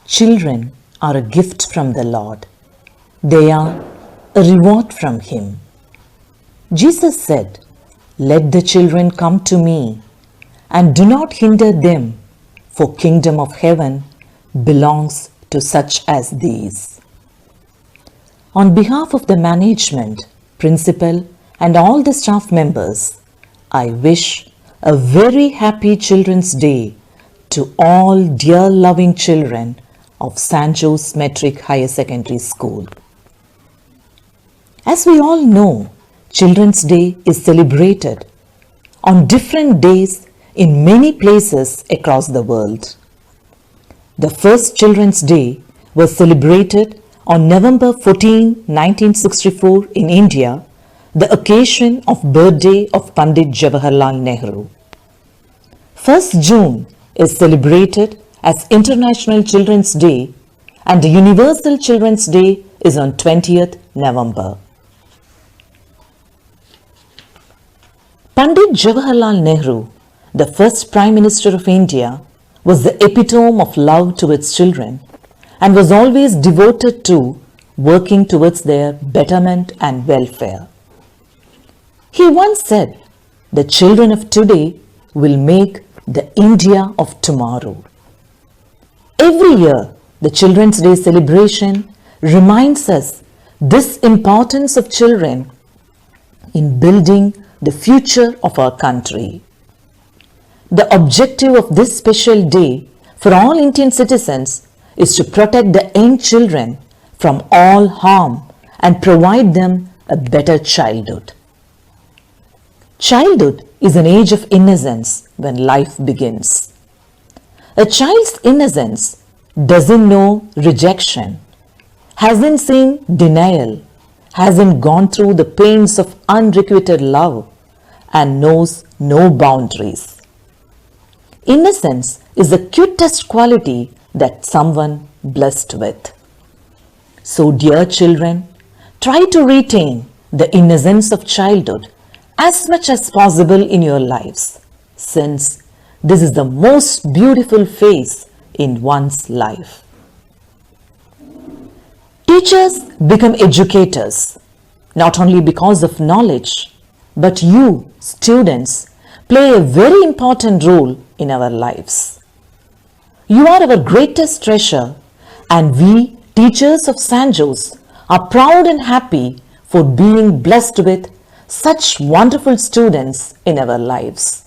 Children are a gift from the Lord. They are a reward from Him. Jesus said, "Let the children come to me, and do not hinder them, for kingdom of heaven belongs to such as these." On behalf of the management, principal, and all the staff members, I wish a very happy Children's Day to all dear loving children of St. Joe's Metric Higher Secondary School. As we all know, Children's Day is celebrated on different days in many places across the world. The first Children's Day was celebrated on November 14, 1964 in India, the occasion of birthday of Pandit Jawaharlal Nehru. 1st June is celebrated as International Children's Day, and the Universal Children's Day is on 20th November. Pandit Jawaharlal Nehru, the first Prime Minister of India, was the epitome of love towards children and was always devoted to working towards their betterment and welfare. He once said, "The children of today will make the India of tomorrow." Every year, the Children's Day celebration reminds us this importance of children in building the future of our country. The objective of this special day for all Indian citizens is to protect the young children from all harm and provide them a better childhood. Childhood is an age of innocence when life begins. A child's innocence doesn't know rejection, hasn't seen denial, hasn't gone through the pains of unrequited love, and knows no boundaries. Innocence is the cutest quality that someone blessed with. So, dear children, try to retain the innocence of childhood as much as possible in your lives, since this is the most beautiful phase in one's life. Teachers become educators, not only because of knowledge, but you, students, play a very important role in our lives. You are our greatest treasure, and we, teachers of St. Joe's, are proud and happy for being blessed with such wonderful students in our lives.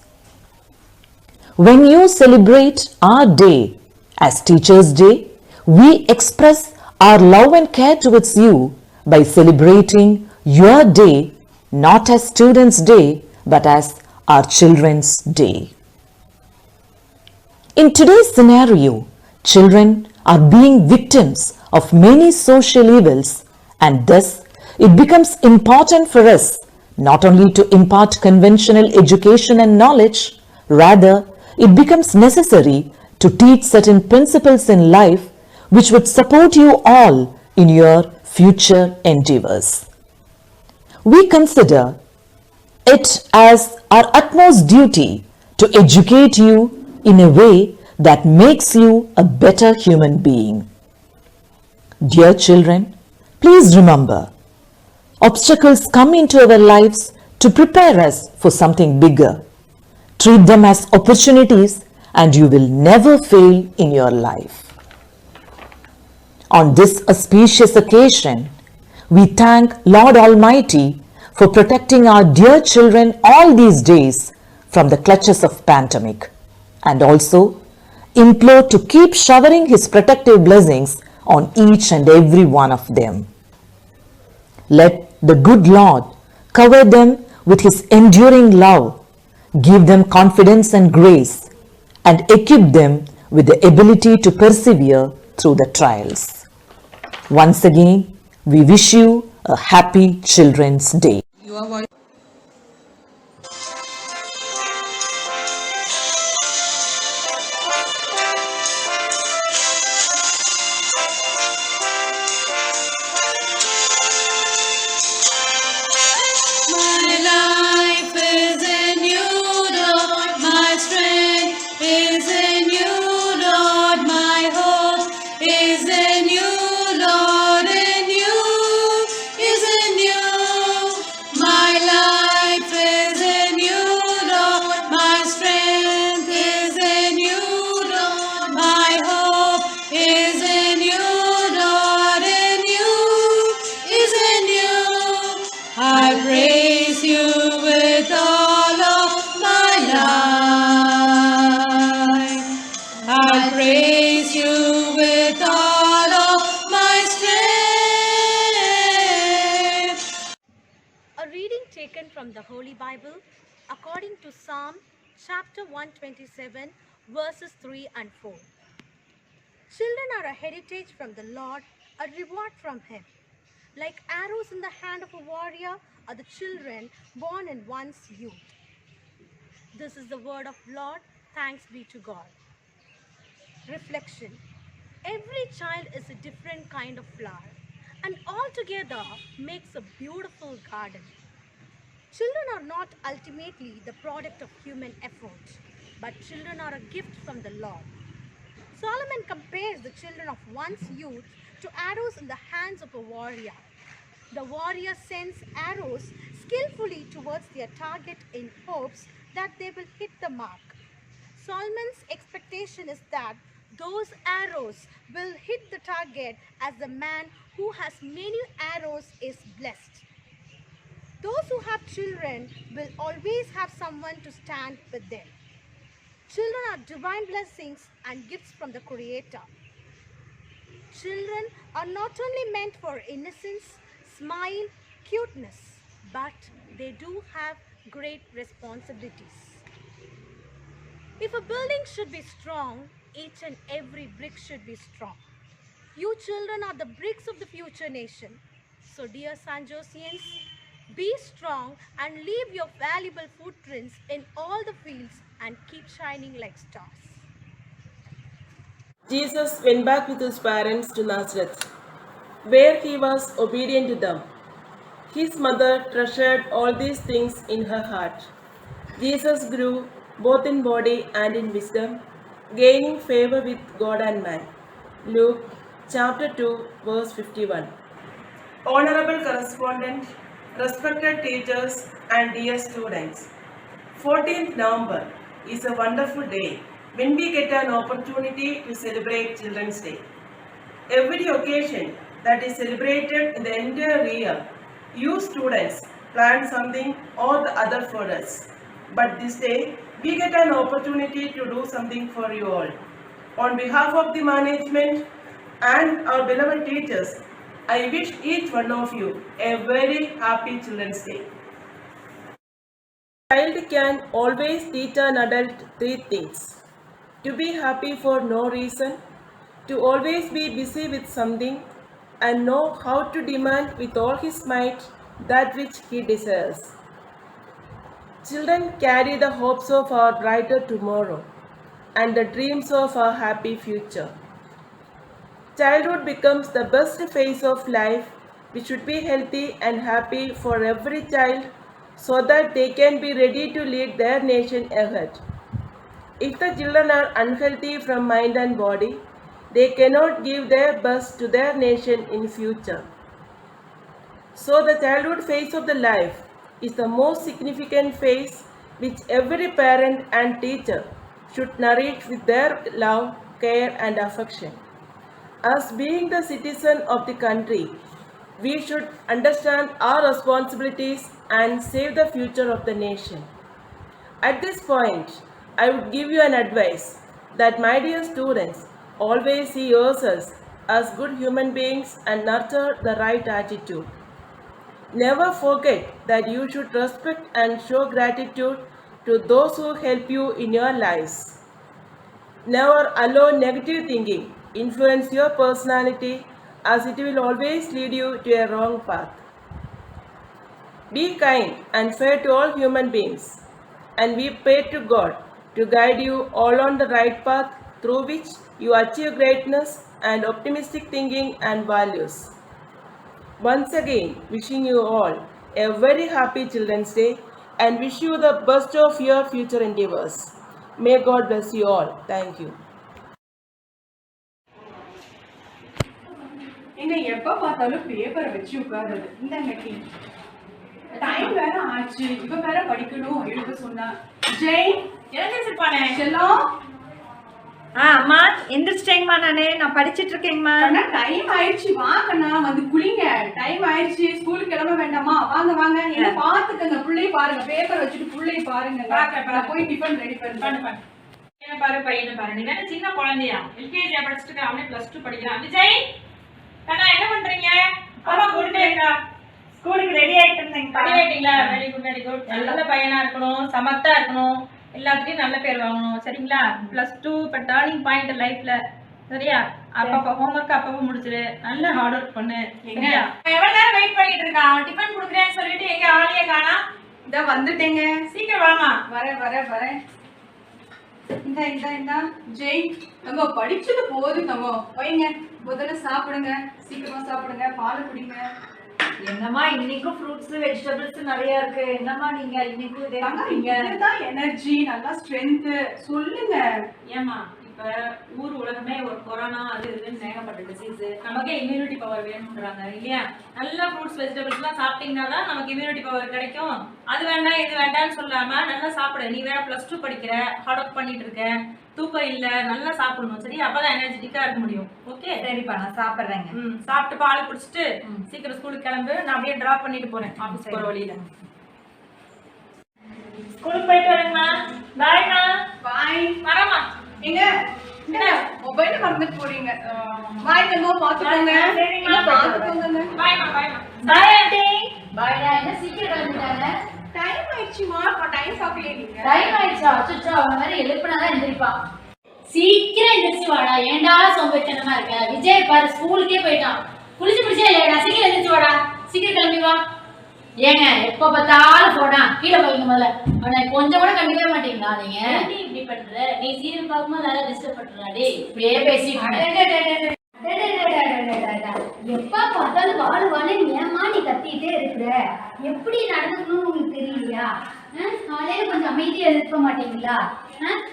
When you celebrate our day as Teachers' Day, we express our love and care towards you by celebrating your day not as Students' Day but as our Children's Day. In today's scenario, children are being victims of many social evils, and thus it becomes important for us not only to impart conventional education and knowledge, rather it becomes necessary to teach certain principles in life which would support you all in your future endeavors. We consider it as our utmost duty to educate you in a way that makes you a better human being. Dear children, please remember, obstacles come into our lives to prepare us for something bigger. Treat them as opportunities and you will never fail in your life. On this auspicious occasion, we thank Lord Almighty for protecting our dear children all these days from the clutches of pandemic, and also implore to keep showering His protective blessings on each and every one of them. Let the good Lord cover them with His enduring love, give them confidence and grace, and equip them with the ability to persevere through the trials. Once again, we wish you a happy Children's Day. praise you with all of my strength. A reading taken from the Holy Bible according to Psalm chapter 127 verses 3 and 4. Children are a heritage from the Lord, a reward from Him. Like arrows in the hand of a warrior are the children born in one's youth. This is the word of Lord. Thanks be to God. Reflection. Every child is a different kind of flower and all together makes a beautiful garden. Children are not ultimately the product of human effort, but children are a gift from the Lord. Solomon compares the children of one's youth to arrows in the hands of a warrior. The warrior sends arrows skillfully towards their target in hopes that they will hit the mark. Solomon's expectation is that those arrows will hit the target as the man who has many arrows is blessed. Those who have children will always have someone to stand with them. Children are divine blessings and gifts from the Creator. Children are not only meant for innocence, smile, cuteness, but they do have great responsibilities. If a building should be strong, each and every brick should be strong. You children are the bricks of the future nation. So dear San Josians, be strong and leave your valuable footprints in all the fields and keep shining like stars. Jesus went back with his parents to Nazareth, where he was obedient to them. His mother treasured all these things in her heart. Jesus grew both in body and in wisdom, gaining favor with God and man. Luke chapter 2, verse 51. Honorable correspondent, respected teachers, and dear students, 14th November is a wonderful day when we get an opportunity to celebrate Children's Day. Every occasion that is celebrated in the entire year, you students plan something or the other for us. But this day, we get an opportunity to do something for you all. On behalf of the management and our beloved teachers, I wish each one of you a very happy Children's Day. A child can always teach an adult three things: to be happy for no reason, to always be busy with something, and know how to demand with all his might that which he desires. Children carry the hopes of our brighter tomorrow and the dreams of our happy future. Childhood becomes the best phase of life, which should be healthy and happy for every child so that they can be ready to lead their nation ahead. If the children are unhealthy from mind and body, they cannot give their best to their nation in future. So the childhood phase of the life is the most significant phase which every parent and teacher should nourish with their love, care and affection. As being the citizen of the country, we should understand our responsibilities and save the future of the nation. At this point, I would give you an advice that, my dear students, always see yourselves as good human beings and nurture the right attitude. Never forget that you should respect and show gratitude to those who help you in your lives. Never allow negative thinking influence your personality, as it will always lead you to a wrong path. Be kind and fair to all human beings, and we pray to God to guide you all on the right path through which you achieve greatness and optimistic thinking and values. Once again, wishing you all a very happy Children's Day and wish you the best of your future endeavors. May God bless you all. Thank you. எங்க எப்ப பார்த்தாலும் பேப்பரை வச்சு உட்காருது. இந்தாங்க tea. Time வேற ஆச்சு. இவ வேற படிக்கணும் எழுத சொன்னா. ஜெய் என்ன சிப்பானே செல்லம். அம்மா எந்திரிச்சிட்டேங்கம்மா, நான் படிச்சிட்டு இருக்கேங்கம்மா. கண்ணா டைம் ஆயிடுச்சு, வா கண்ணா வந்து குளிங்க. டைம் ஆயிடுச்சு, ஸ்கூலுக்கு கிளம்ப வேண்டாமா? வாங்க வாங்க, என்ன பாத்துக்கங்க, புள்ளைய பாருங்க, பேப்பர் வச்சுட்டு புள்ளைய பாருங்க. நான் போய் டிஃபன் ரெடி பண்ணு. பாரு பையனை பாரு, நீ தானே சின்ன குழந்தையா, எல்கேஜி படிச்சுட்டு இருக்க, அவனே +2 படிக்கிறான். விஜய் கண்ணா என்ன பண்றீங்க? பாப்பா கூட்டிட்டே இருக்கா? ஸ்கூலுக்கு ரெடி ஆயிட்டு இருந்தேங்கப்பா. ரெடி ஆயிட்டீங்களா? Very good very good. நல்ல பையனா இருக்கணும், சமத்தா இருக்கணும், எல்லாத்துலயும் நல்ல பேர் வாங்கணும், சரிங்களா? +2 இப்ப டர்னிங் பாயிண்ட் லைஃப்ல, சரியா? அப்பப்ப ஹோம்வொர்க் அப்பப்ப முடிச்சிரு, நல்ல ஹார்ட் ஒர்க் பண்ணு. சரியா? எவ்வளவு நேரம் வெயிட் பண்ணிட்டு இருக்கான்? டிஃபன் குடுக்குறேன்னு சொல்லிட்டு எங்க ஆளையே காணா? இதோ வந்துட்டேங்க. சீக்கிரம் வாமா. வரேன். இந்த ஜெய் நம்ம படிச்சது போதும், நம்ம வைங்க, முதல்ல சாப்பிடுங்க, சீக்கிரமா சாப்பிடுங்க, பால் குடிங்க. என்னம்மா இன்னைக்கும் ஃப்ரூட்ஸ் வெஜிடபிள்ஸ் நிறைய இருக்கு, என்னம்மா நீங்க இன்னைக்கும் இதே பண்றீங்க? இதுதான் எனர்ஜி, நல்லா ஸ்ட்ரென்த். சொல்லுங்க. ஏமா இப்ப ஊர் உலகமே ஒரு கொரோனா அது இதுன்னு ஏகப்பட்ட டிசீஸ், நமக்கே இம்யூனிட்டி பவர் வேணும்ன்றாங்க இல்லையா? நல்ல ஃப்ரூட்ஸ் வெஜிடபிள்ஸ் எல்லாம் சாப்பிட்டீங்கன்னா தான் நமக்கு இம்யூனிட்டி பவர் கிடைக்கும். அது வேண்டாம் இது வேண்டாம்னு சொல்லாம நல்லா சாப்பிடு. நீ வேற +2 படிக்கிற, ஹார்ட் ஒர்க் பண்ணிட்டு இருக்க, தூக்கம் இல்ல, நல்லா சாப்பிடணும், சரி? அப்பதான் எனர்ஜெட்டிக்கா இருக்க முடியும். ஓகே சரிப்பா, நான் சாப்பிடுறேங்க. சாப்பிட்டு பால் குடிச்சிட்டு சீக்கிரம் ஸ்கூலுக்கு கிளம்பு. நான் அப்படியே டிராப் பண்ணிட்டு போறேன் ஆபீஸ் போற வழியில. ஸ்கூலுக்கு போயிட்டு வரேங்கம்மா. பாய்மா. பாய். வரமா. எங்க மொபைல் மறந்துட்டு போறீங்க. பாய் தங்கோ, பாத்துக்கோங்க. சரிங்கம்மா, பாத்துக்கோங்க. பாய்மா பாய்மா. Bye aunty. பாய்டா, என்ன சீக்கிரம் கிளம்பிட்டாங்க? டைம் ஆயிடுச்சுமா, அப்ப டைம் பார்க்கலையே நீங்க. டைம் ஆயிடுச்சா? அச்சோ, அவன் வேற எழுப்புனாதான் எந்திரிப்பான். சீக்கிரம் எந்திரிச்சு வாடா, ஏன்டா சோம்பேறித்தனமா இருக்க? விஜய் பாரு ஸ்கூலுக்கே போயிட்டான், குளிச்சு பிடிச்சே இல்லையா? சீக்கிரம் எந்திரிச்சு வாடா, சீக்கிரம் கிளம்பி வா. ஏங்க எப்ப பார்த்தாலும் போனா கீழே போயிங்க முதல்ல. அவனை கொஞ்சம் கூட கண்டிக்கவே மாட்டீங்களா நீங்க? இப்படி பண்ற, நீ சீரியல் பார்க்கும்போது நல்லா டிஸ்டர்ப் பண்றாடி, இப்படியே பேசிட்டு எப்ப பார்த்தாலும் வாழு ஏமா நீ கத்திட்டே இருக்கிற? எப்படி நடந்துக்கணும்னு உங்களுக்கு தெரியலையா? காலையில கொஞ்சம் அமைதியா இருக்க மாட்டீங்களா?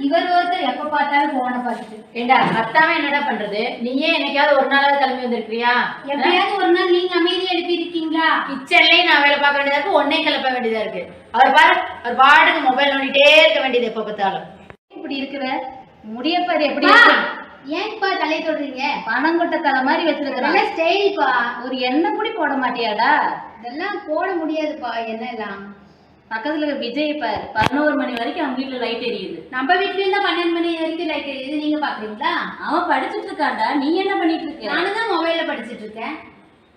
இவர் ஒருத்தர் எப்ப பார்த்தாலும் போன பார்த்துட்டு. ஏண்டா அத்தாவே என்னடா பண்றது? நீயே என்னைக்காவது ஒரு நாளாவது கிளம்பி வந்திருக்கியா? எப்பயாவது ஒரு நாள் நீங்க அமைதியா எழுப்பி இருக்கீங்களா? கிச்சன்லயும் நான் வேலை பார்க்க வேண்டியதா இருக்கு, ஒன்னே கிளப்ப வேண்டியதா இருக்கு. அவர் பாரு, அவர் பாட்டுக்கு மொபைல் நோண்டிட்டே இருக்க வேண்டியது எப்ப பார்த்தாலும். இப்படி இருக்கிற முடியப்பாரு எப்படி? ஏன்பா தலை தொடுறீங்க? பணம் கொட்ட தலை மாதிரி வச்சிருக்கிறேன். ஸ்டைல்ப்பா, ஒரு எண்ணெய் கூட போட மாட்டியாடா? இதெல்லாம் போட முடியாதுப்பா. என்ன எல்லாம் பக்கத்துல இருக்க விஜய் பாரு, 11 மணி வரைக்கும் அவங்க வீட்டுல லைட் எரியுது. நம்ம வீட்லயும் தான் 12 மணி வரைக்கும் லைட் எரியுது, நீங்க பாக்குறீங்களா? அவன் படிச்சுட்டு இருக்காண்டா, நீ என்ன பண்ணிட்டு இருக்க? நானும் தான் மொபைல்ல படிச்சுட்டு இருக்கேன்.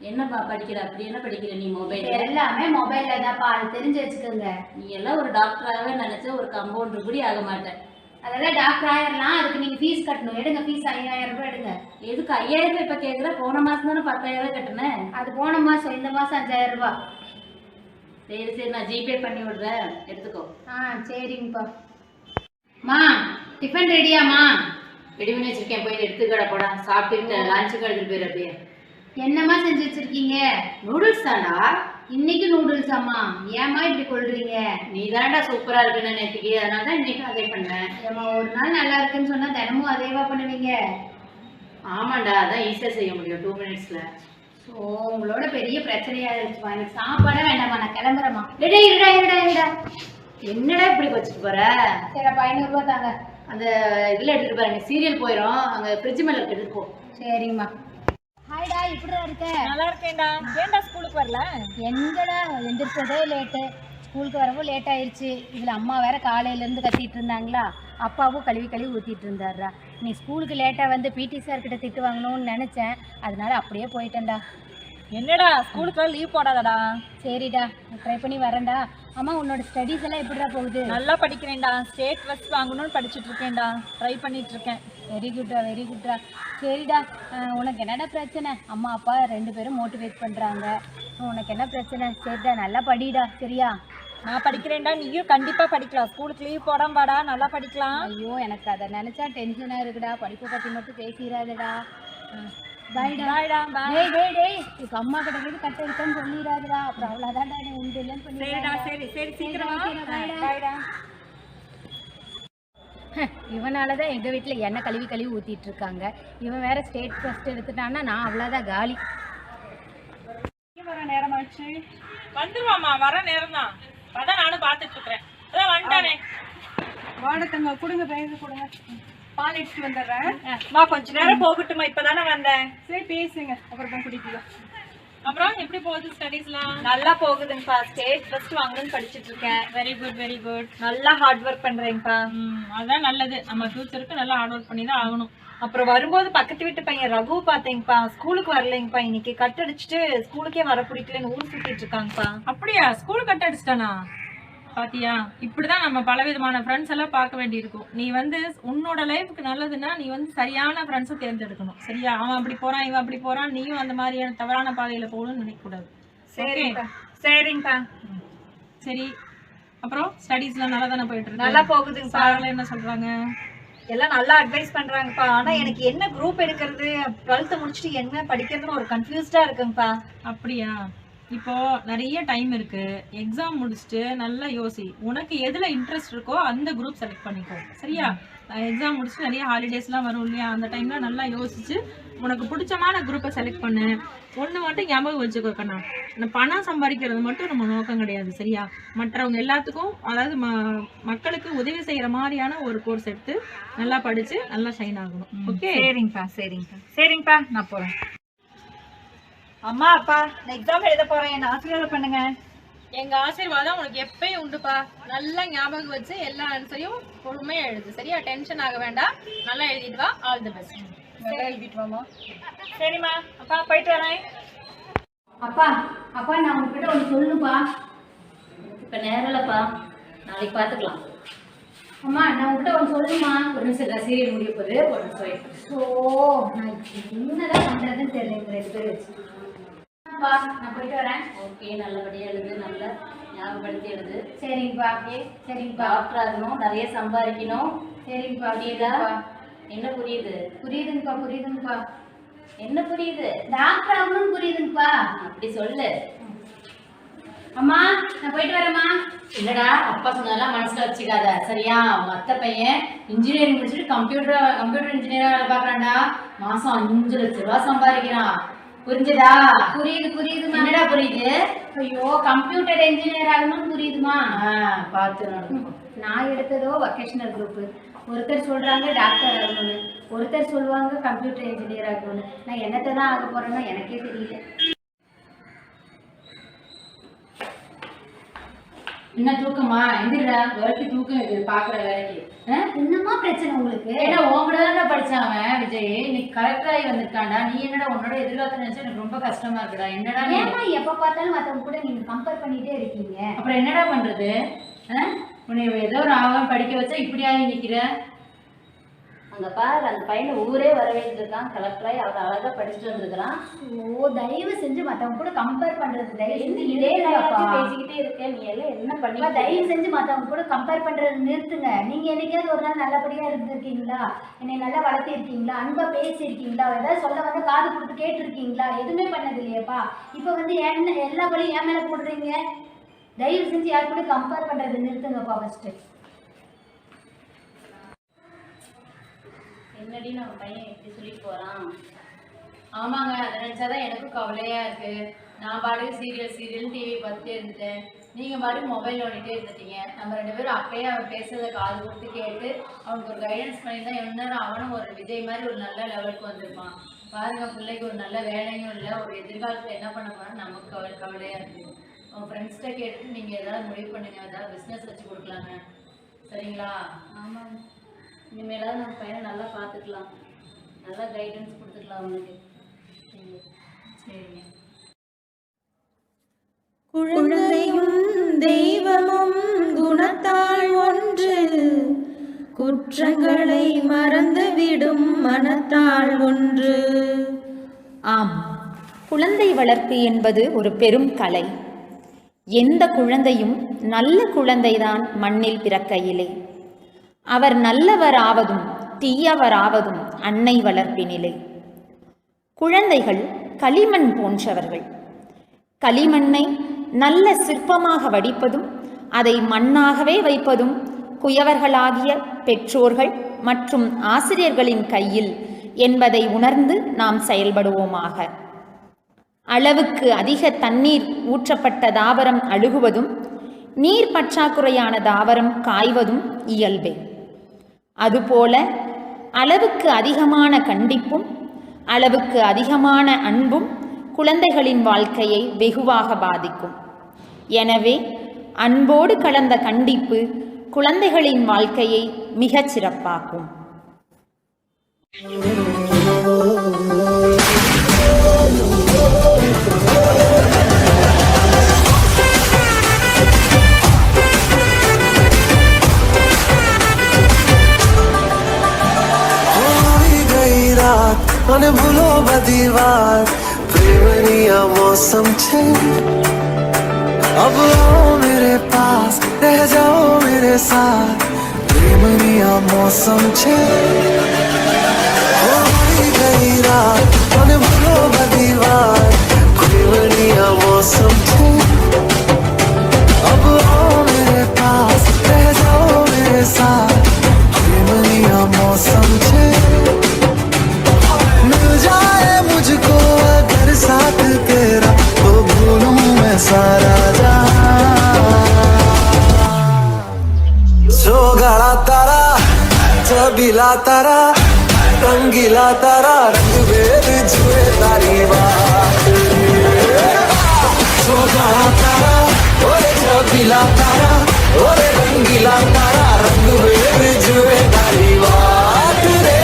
என்னப்பா படிக்கிற? அப்படி என்ன படிக்கிற நீ? மொபைல் எல்லாமே மொபைல்ல தான்ப்பா, அது தெரிஞ்சு வச்சுக்கோங்க. நீ எல்லாம் ஒரு டாக்டராகவே நினைச்ச ஒரு கம்பவுண்டர் கூட ஆக மாட்டேன். அதெல்லாம் டாக்டர் ஆயிரலாம், அதுக்கு நீங்க ஃபீஸ் கட்டணும். எடுங்க ஃபீஸ் 5000 ரூபாய் எடுங்க. எதுக்கு 5000 ரூபாய் இப்ப கேக்குற? போன மாசம் தானே 10000 ரூபாய் கட்டினேன். அது போன மாசம், இந்த மாசம் 5000 ரூபாய். சரி நான் ஜிபே பண்ணி விடுறேன், எடுத்துக்கோ. சரிங்கப்பா. மா டிஃபன் ரெடியாமா? ரெடி பண்ணி வச்சிருக்கேன், போய் எடுத்துக்கடா போடா. சாப்பிட்டு லஞ்சுக்கு எடுத்துட்டு போயிரு. அப்படியே என்னம்மா செஞ்சு வச்சிருக்கீங்க? நூடுல்ஸ் தானா? இன்னைக்கு நூடுல்ஸ் அம்மா? ஏமா இப்படி கொள்றீங்க? நீ தான்டா சூப்பரா இருக்குன்னு நேற்றுக்கு, அதனால தான் இன்னைக்கு அதே பண்ணேன். ஏமா ஒரு நாள் நல்லா இருக்குன்னு சொன்னா தினமும் அதேவா பண்ணுவீங்க? ஆமாண்டா, அதான் ஈஸியா செய்ய முடியும் 2 மினிட்ஸ்ல. ஸோ உங்களோட பெரிய பிரச்சனையா இருந்துச்சுமா. எனக்கு சாப்பாடே வேண்டாமா, நான் கிளம்புறேம்மா. இருடா என்னடா இப்படி வச்சுட்டு போற? சரி அப்ப 500 ரூபாய் தாங்க. அந்த இதுல எடுத்துட்டு பாருங்க, சீரியல் போயிடும், அங்க ஃப்ரிட்ஜ் மேல எடுத்துட்டு போ. சரிம்மா. ஹாய்டா, இப்படிதான் இருக்க? நல்லா இருக்கேன்டா. ஏன்டா ஸ்கூலுக்கு வரல? எங்கடா எந்திரிச்சதே லேட்டு, ஸ்கூலுக்கு வரவும் லேட் ஆயிடுச்சு. இதில் அம்மா வேற காலையிலேருந்து கத்திட்டு இருந்தாங்களா, அப்பாவும் கழுவி ஊற்றிட்டு இருந்தாருடா. நீ ஸ்கூலுக்கு லேட்டாக வந்து பிடி சார் கிட்ட திட்டு வாங்கணும்னு நினச்சேன், அதனால அப்படியே போயிட்டேன்டா. என்னடா ஸ்கூலுக்குலாம் லீவ் போடாதடா. சரிடா, ட்ரை பண்ணி வரேன்டா. அம்மா உன்னோட ஸ்டடீஸ் எல்லாம் எப்படிடா போகுது? நல்லா படிக்கிறேன்டா, ஸ்டேட் ஃபர்ஸ்ட் வாங்கணும்னு படிச்சுட்டு இருக்கேன்டா, ட்ரை பண்ணிட்டு இருக்கேன். வெரி குட்ரா. சரிடா, உனக்கு என்னடா பிரச்சனை? அம்மா அப்பா 2 பேரும் மோட்டிவேட் பண்ணுறாங்க, உனக்கு என்ன பிரச்சனை? சரிடா, நல்லா படிடா, சரியா? நான் படிக்கிறேன்டா, நீயும் கண்டிப்பாக படிக்கலாம். ஸ்கூலுக்கு லீவ் போடாம வாடா, நல்லா படிக்கலாம். ஐயோ எனக்கு அதை நினச்சா டென்ஷனாக இருக்குடா, படிப்பை பற்றி மட்டும் பேசிடாதடா. பாய்டா. டேய் அம்மா கிட்ட போய் கட்ட இருக்கேன்னு சொல்லிடாதடா, அப்புறம் அவ்வளோதான்டா, உண்டு இல்லைன்னு சொல்லிடுறா. சரி சீக்கிரம் பாய்டா. இவனால தான் எங்கள் வீட்டில் எண்ணெய் கழுவி ஊற்றிட்டு இருக்காங்க. இவன் வேற ஸ்டேட் ஃபர்ஸ்ட் எடுத்துட்டான்னா நான் அவ்வளோதான் காலி. வர நேரமாச்சு. வந்துருவாமா, வர நேரம் தான். அதான் நானும் பார்த்துட்டு இருக்கிறேன். அதான் வந்துட்டானே. வாடத்தங்க கொடுங்க, பேச கொடுங்க. பால் எடுத்து வந்துடுறேன். கொஞ்ச நேரம் போகட்டுமா, இப்பதானே வந்தேன். சரி பேசுங்க, அப்புறம் தான் குடிக்கலாம். அப்புறம் எப்படி போகுது ஸ்டடீஸ்லாம்? நல்லா போகுதுங்கப்பா. ஸ்டேட் ஃபர்ஸ்ட் வாங்கணும்னு படிச்சிட்டு இருக்கேன். Very good very good. நல்லா ஹார்ட் ஒர்க் பண்றேங்கப்பா. அதான் நல்லது. நம்ம ஃபியூச்சருக்கு நல்லா ஹார்ட் ஒர்க் பண்ணி தான் ஆகணும். அப்புறம் வரும்போது பக்கத்து வீட்டு பையன் ரகு பார்த்தேங்கப்பா. ஸ்கூலுக்கு வரலைங்கப்பா. இன்னைக்கு கட் அடிச்சுட்டு ஸ்கூலுக்கே வர பிடிக்கலன்னு ஊர் சுத்திட்டு இருக்காங்கப்பா. அப்படியா? ஸ்கூல் கட் அடிச்சிட்டானா? பாத்தியா, இப்படிதான் நம்ம பலவிதமான ஃப்ரெண்ட்ஸ் எல்லாம் பார்க்க வேண்டியிருக்கும். நீ வந்து உன்னோட லைஃபுக்கு நல்லதுன்னா நீ வந்து சரியான ஃப்ரெண்ட்ஸை தேர்ந்தெடுக்கணும். சரியா? அவன் அப்படி போறான், இவன் அப்படி போறான், நீயும் அந்த மாதிரியான தவறான பாதையில போகணும்னு நினைக்க கூடாது. சரிங்கப்பா. சரிங்கப்பா. சரி, அப்புறம் ஸ்டடீஸ்லாம் நல்லா தானே போயிட்டு இருக்கு? நல்லா போகுதுங்கப்பா. சார்லாம் என்ன சொல்றாங்க? எல்லாம் நல்லா அட்வைஸ் பண்றாங்கப்பா. ஆனா எனக்கு என்ன குரூப் எடுக்கிறது, 12th முடிச்சுட்டு என்ன படிக்கிறதுன்னு ஒரு கன்ஃபியூஸ்டா இருக்குங்கப்பா. அப்படியா? இப்போ நிறைய டைம் இருக்கு. எக்ஸாம் முடிச்சுட்டு நல்லா யோசி. உனக்கு எதுல இன்ட்ரெஸ்ட் இருக்கோ அந்த குரூப் செலக்ட் பண்ணிக்கோ. சரியா? எக்ஸாம் முடிச்சுட்டு நிறைய ஹாலிடேஸ்லாம் வரும் இல்லையா? அந்த டைம்ல நல்லா யோசிச்சு உனக்கு பிடிச்சமான குரூப்பை செலக்ட் பண்ணு. ஒன்று மட்டும் ஞாபகம் வச்சுக்கோ கண்ணா, பணம் சம்பாதிக்கிறது மட்டும் நம்ம நோக்கம் கிடையாது. சரியா? மற்றவங்க எல்லாத்துக்கும், அதாவது மக்களுக்கு உதவி செய்யற மாதிரியான ஒரு கோர்ஸ் எடுத்து நல்லா படிச்சு நல்லா ஷைன் ஆகணும். ஓகே? சரிங்கப்பா. சரிங்கப்பா. சரிங்கப்பா, நான் போறேன். அம்மா அப்பா, நான் எக்ஸாம் எழுத போறேன். என்ன ஆசீர்வாதம் பண்ணுங்க. எங்க ஆசீர்வாதம் உனக்கு எப்பயும் உண்டுப்பா. நல்லா ஞாபகம் வச்சு எல்லா ஆன்சரையும் பொறுமையா எழுது. சரியா? டென்ஷன் ஆக வேண்டாம். நல்லா எழுதிட்டு வா. All the best. நல்லா எழுதிட்டு வாமா. சரிம்மா. அப்பா போயிட்டு வரேன். அப்பா அப்பா நான் உங்ககிட்ட ஒன்று சொல்லணும்ப்பா. இப்போ நேரம் இல்லைப்பா, நாளைக்கு பார்த்துக்கலாம். அம்மா நான் உங்ககிட்ட ஒன்று சொல்லணுமா? ஒரு நிமிஷம், சீரியல் முடிய போகுது, ஒரு நிமிஷம். ஸோ நான் என்னதான் பண்ணுறதுன்னு தெரியல இந்த 2 பேர் வச்சு. நான் போயிட்டு வரேன். ஓகே, நல்லபடியாக எழுது, நல்லா ஞாபகப்படுத்தி எழுது. சரிங்கப்பா. சரிங்கப்பா. டாக்டர் ஆகணும், நிறைய சம்பாதிக்கணும். சரிங்கப்பா. புரியுதா? என்ன புரியுது? புரியுதுங்கப்பா. புரியுதுங்கப்பா. என்ன புரியுது? டாக்டர் ஆகணும்னு புரியுதுங்கப்பா. அப்படி சொல்லு. அம்மா நான் போயிட்டு வரேம்மா. இல்லடா, அப்பா சொன்னதெல்லாம் மனசுல வச்சுக்காத. சரியா? உங்க அத்தை பையன் இன்ஜினியரிங் முடிச்சுட்டு கம்ப்யூட்டர் இன்ஜினியரா வேலை பார்க்கறான்டா. மாசம் 5 லட்சம் ரூபாய் சம்பாதிக்கிறான். புரிஞ்சுதா? புரியுதுமா. என்னடா புரியுது? ஐயோ, கம்ப்யூட்டர் இன்ஜினியர் ஆகணும்னு புரியுதுமா. பார்த்து நடக்கும். நான் எடுத்ததோ வொகேஷனல் குரூப். ஒருத்தர் சொல்றாங்க டாக்டர் ஆகணும்னு, ஒருத்தர் சொல்லுவாங்க கம்ப்யூட்டர் இன்ஜினியர் ஆகணும்னு. நான் என்னத்தை தான் ஆக போறேன்னா எனக்கே தெரியல. என்ன தூக்கமா? எந்திரா, வேலைக்கு தூக்கம் இது பாக்குற வேலைக்கு. என்னமா பிரச்சனை உங்களுக்கு? ஏன்னா உங்ககிட்ட தான் படிச்சான் அவன் விஜய். இன்னைக்கு கலெக்டர் ஆகி வந்திருக்காண்டா. நீ என்னடா உன்னோட எதிர்காலத்தை நினைச்சா எனக்கு ரொம்ப கஷ்டமா இருக்குடா. என்னடா ஏன்னா எப்ப பார்த்தாலும் மத்தவங்க கூட நீங்க கம்பேர் பண்ணிட்டே இருக்கீங்க. அப்புறம் என்னடா பண்றது? உன்னை ஏதோ ஒரு ஆவம் படிக்க வச்சா இப்படியாகி நிக்கிற. அங்க பாரு, அந்த பையனை ஊரே வரவேற்றிருக்கான். கலெக்டராகி அவன் அழகா படிச்சுட்டு வந்திருக்கிறான். ஓ, தயவு செஞ்சு மத்தவங்க கூட கம்பேர் பண்றது தயவு செஞ்சு இதே பேசிக்கிட்டே இருக்க. நீ எல்லாம் என்ன பண்ணி? தயவு செஞ்சு மத்தவங்க கூட கம்பேர் பண்றது நிறுத்துங்க. நீங்க என்னைக்காவது ஒரு நாள் நல்லபடியா இருந்திருக்கீங்களா? என்னை நல்லா வளர்த்தி இருக்கீங்களா? அன்பா பேசியிருக்கீங்களா? ஏதாவது சொல்ல வந்து காது கொடுத்து கேட்டிருக்கீங்களா? எதுவுமே பண்ணது இல்லையாப்பா. இப்ப வந்து என்ன எல்லா வழியும் ஏன் மேல போடுறீங்க? தயவு செஞ்சு யாரு கூட கம்பேர் பண்றது நிறுத்துங்கப்பா ஃபர்ஸ்ட். என்னடி நம்ம பையன் எப்படி சொல்லிட்டு போறான்? ஆமாங்க, அதை நினைச்சாதான் எனக்கும் கவலையா இருக்கு. நான் பாட்டுக்கு சீரியல் டிவி பார்த்துட்டே இருந்துட்டேன். நீங்க பாட்டுக்கு மொபைல் ஓடிட்டே இருந்துட்டீங்க. நம்ம 2 பேரும் அப்பயே அவன் பேசுறதை காது கொடுத்து கேட்டு அவனுக்கு ஒரு கைடன்ஸ் பண்ணியிருந்தா எந்நேரம் அவனும் ஒரு விஜய் மாதிரி ஒரு நல்ல லெவலுக்கு வந்திருப்பான். பாருங்க, பிள்ளைக்கு ஒரு நல்ல வேலையும் இல்லை, ஒரு எதிர்காலத்தில் என்ன பண்ண போறான்னு நமக்கு கவலையா இருக்கு. உங்க ஃப்ரெண்ட்ஸ்கிட்ட கேட்டுட்டு நீங்க ஏதாவது முடிவு பண்ணுங்க. ஏதாவது பிஸ்னஸ் வச்சு கொடுக்கலாங்க. சரிங்களா? ஆமாம், இனிமேலாவது நம்ம பையனை நல்லா பார்த்துக்கலாம், நல்லா கைடன்ஸ் கொடுத்துக்கலாம் அவனுக்கு. சரிங்க. குழந்தையும் தெய்வமும் குணத்தால் ஒன்று, குற்றங்களை மறந்துவிடும் மனத்தால் ஒன்று. ஆம், குழந்தை வளர்ப்பு என்பது ஒரு பெரும் கலை. எந்த குழந்தையும் நல்ல குழந்தைதான் மண்ணில் பிறக்கையிலே. அவர் நல்லவராவதும் தீயவராவதும் அன்னை வளர்ப்பினிலே. குழந்தைகள் களிமண் போன்றவர்கள். களிமண்ணை நல்ல சிற்பமாக வடிப்பதும் அதை மண்ணாகவே வைப்பதும் குயவர்களாகிய பெற்றோர்கள் மற்றும் ஆசிரியர்களின் கையில் என்பதை உணர்ந்து நாம் செயல்படுவோமாக. அளவுக்கு அதிக தண்ணீர் ஊற்றப்பட்ட தாவரம் அழுகுவதும் நீர் பற்றாக்குறையான தாவரம் காய்வதும் இயல்பே. அதுபோல அளவுக்கு அதிகமான கண்டிப்பும் அளவுக்கு அதிகமான அன்பும் குழந்தைகளின் வாழ்க்கையை வெகுவாக பாதிக்கும். எனவே அன்போடு கலந்த கண்டிப்பு குழந்தைகளின் வாழ்க்கையை மிகச் சிறப்பாக்கும். મને ભૂલો બધી વાત પ્રેમની मौसम છે अब आओ मेरे पास रह जाओ मेरे साथ प्रेमनी मौसम છે હોઈ ગઈ રાત મને ભૂલો બધી વાત પ્રેમની मौसम છે अब आओ मेरे पास रह जाओ मेरे साथ प्रेमनी मौसम છે मिल जाए मुझको अगर साथ तेरा तो भूलूं मैं सारा जो गड़ा तारा चबीला तारा रंगीला तारा रंग भेद जुए तारी बात जो गड़ा तारा ओरे चबीला तारा ओरे रंगीला तारा रंग भेद जुए तारी बात रे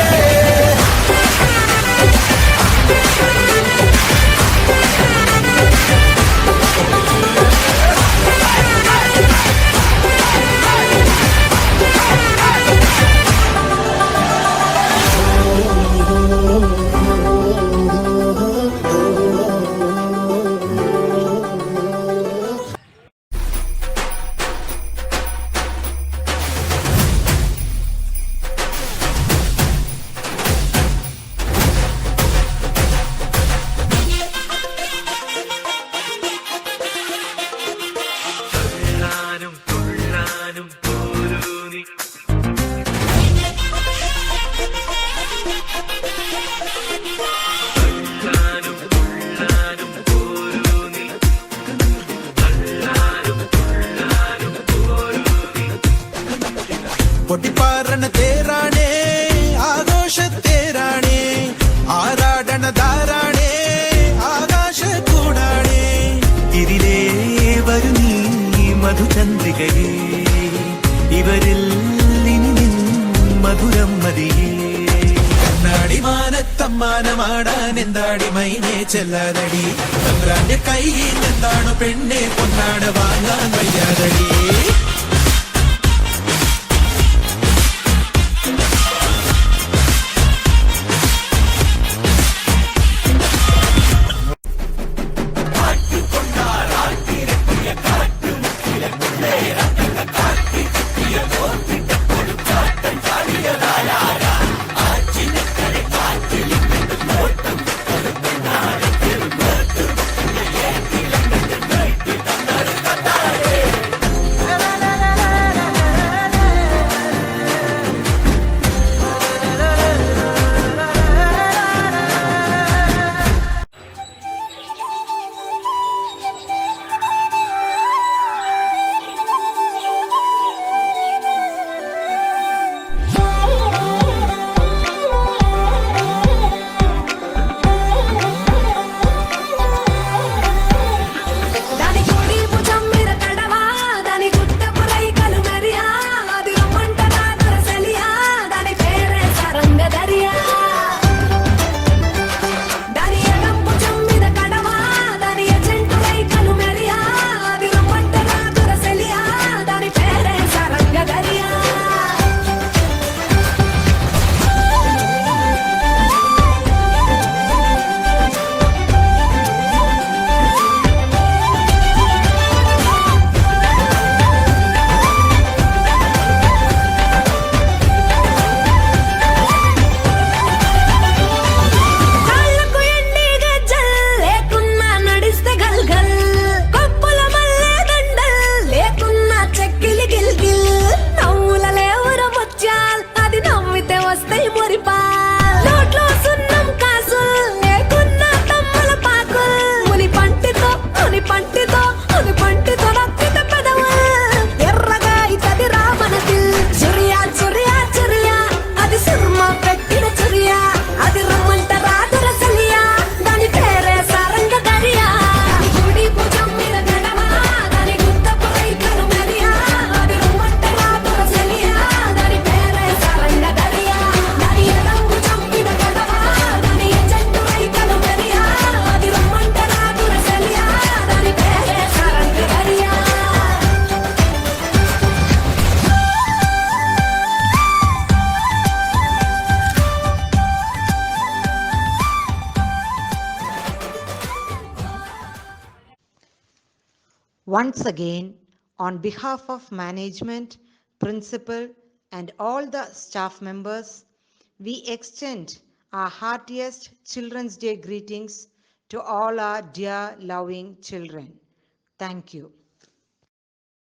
പൊട്ടിപ്പാറണ തേരാണേ ആഘോഷത്തേരാണേ ആറാടണ ധാരാണേ ആകാശ കൂടാണേ ഇതിലേ വരു നീ മധുചന്ദ്രികയേ ഇവരിൽ ഇനി നിൻ മധുരം മതിയേ കണ്ണാടി മാനത്തമ്മാനമാടാൻ എന്താടി മൈനെ ചെല്ലാതടി ചന്ദ്രാന്റെ കൈയിൽ എന്താണ് പെണ്ണെ പൊന്നാണ് വാങ്ങാൻ വയ്യാതടി la la Once again, on behalf of management, principal, and all the staff members, we extend our heartiest Children's Day greetings to all our dear loving children. Thank you.